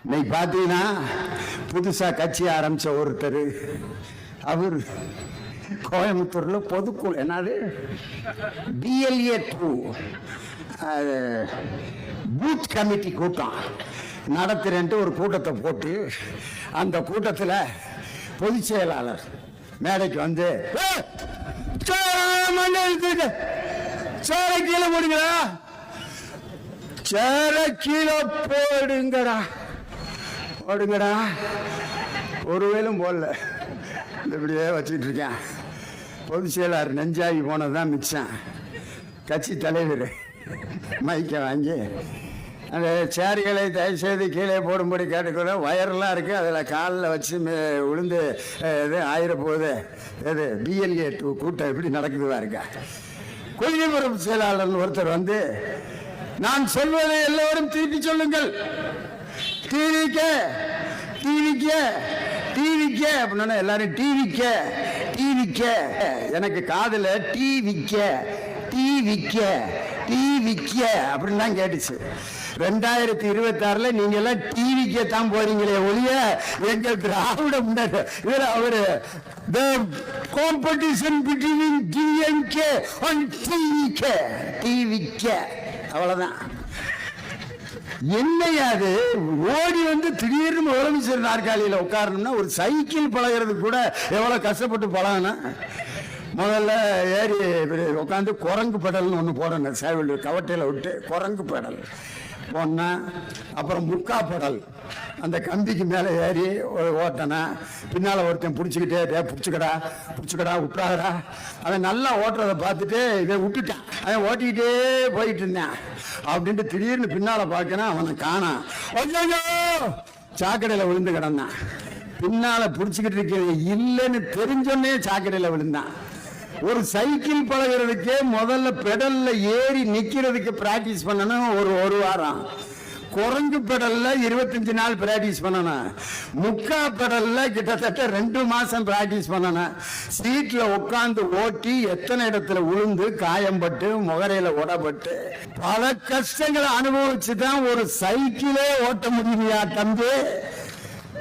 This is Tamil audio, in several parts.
இன்னைக்கு பார்த்தீங்கன்னா புதுசாக கட்சி ஆரம்பித்த ஒருத்தர், அவர் கோயம்புத்தூர்ல பொதுக்குழு என்னது BLA 2 பூத் கமிட்டி கூட்டம் நடத்துறேன்ட்டு ஒரு கூட்டத்தை போட்டு, அந்த கூட்டத்தில் பொதுச் செயலாளர் மேடைக்கு வந்து சேர கீழே போடுங்கடா, சேர கீழே போடுங்கடா போடுங்கடா, ஒருவேளும் போடல, இப்படியே வச்சுக்கிட்டு இருக்கேன். பொதுச் செயலாளர் நெஞ்சாகி போனதுதான் மிச்சம். கட்சி தலைவர் மைக்கை வாங்கி அந்த சேரிகளை தயவுசெய்து கீழே போடும்படி கேட்டுக்கொள்ள, வயர்லாம் இருக்குது, அதில் காலில் வச்சு விழுந்து இது ஆயிரப்போகுது. இது BLA 2 கூட்டம் எப்படி நடக்குதுவா இருக்கா. கொள்கைப்புறம் செயலாளர் ஒருத்தர் வந்து, நான் சொல்வதை எல்லோரும் திருப்பி சொல்லுங்கள், டிவிக்கே டிவிக்கே டிவிக்கே அப்படின்னா எல்லாரும் டிவிக்கே டிவிக்கே, எனக்கு காதில் டிவிக்கே டிவிக்கே டிவிக்கே அப்படின்னு தான் கேட்டுச்சு. 2026 நீங்க எல்லாம் டிவிக்கே தான் போறீங்களே ஒழிய எங்க திராவிட முன்னேற்ற இதுல அவரு காம்படிஷன் பிட்வீன் DMK and டிவிக்கே அவ்வளவுதான். என்னையாது ஓடி வந்து திடீர்னு முதலமைச்சர் நாற்காலியில் உட்காரணும்னா, ஒரு சைக்கிள் பழகிறது கூட எவ்வளவு கஷ்டப்பட்டு பழகணும். முதல்ல ஏறி உட்காந்து குரங்கு பெடல்னு ஒன்று போடணும், சேவல் கவட்டையில் விட்டு குரங்கு பெடல் போனேன். அப்புறம் முக்கா பெடல், அந்த கம்பிக்கு மேலே ஏறி ஓட்டினா, பின்னால் ஒருத்தன் பிடிச்சிக்கிட்டே பிடிச்சிக்கடா பிடிச்சிக்கடா விட்டுறாடா, அவன் நல்லா ஓட்டுறதை பார்த்துட்டு இதை விட்டுட்டான், அவன் ஓட்டிக்கிட்டே போயிட்டு இருந்தேன். அப்படின்ட்டு திடீர்னு பின்னால் பார்க்கணும், அவனை காணான். சாக்கடையில் விழுந்து கிடந்தான். பின்னால் பிடிச்சிக்கிட்டு இருக்கிறது இல்லைன்னு தெரிஞ்சோன்னே சாக்கடையில் விழுந்தான். ஒரு சைக்கிள் பழகிறதுக்கே முதல்ல பெடல்ல ஏறி நிக்கிறதுக்கு பிராக்டிஸ் பண்ணணும் ஒரு வாரம். குரங்கு பெடல்ல 25 நாள் பிராக்டிஸ் பண்ணணும். முக்கா பெடல்ல கிட்டத்தட்ட 2 மாசம் பிராக்டிஸ் பண்ணணும். சீட்ல உட்காந்து ஓட்டி எத்தனை இடத்துல உளுந்து காயம்பட்டு முகரையில உடப்பட்டு பல கஷ்டங்களை அனுபவிச்சு தான் ஒரு சைக்கிளே ஓட்ட முடியா தம்பி.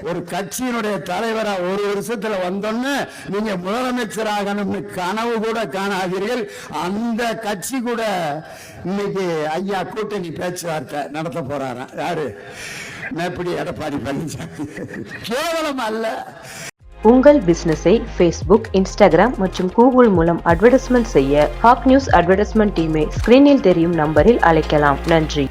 ஒரு கட்சியினுடைய தலைவரா ஒரு வருஷத்துல வந்தோன்னு நீங்க முதலமைச்சர் ஆகணும்னு கனவு கூட காணாதீர்கள். அந்த கட்சி கூட இன்னைக்கு ஐயா கூட்டணி பேச்சுவார்த்தை நடத்த போறாராம். யாரு? மேப்படி எடப்பாடி பழனிசாமி. கேவலம் அல்ல. உங்கள் பிசினஸை Facebook, Instagram மற்றும் கூகுள் மூலம் அட்வர்டைஸ்மெண்ட் செய்ய ஹாக் நியூஸ் அட்வர்டைஸ்மெண்ட் டீமை ஸ்கிரீனில் தெரியும் நம்பரில் அழைக்கலாம். நன்றி.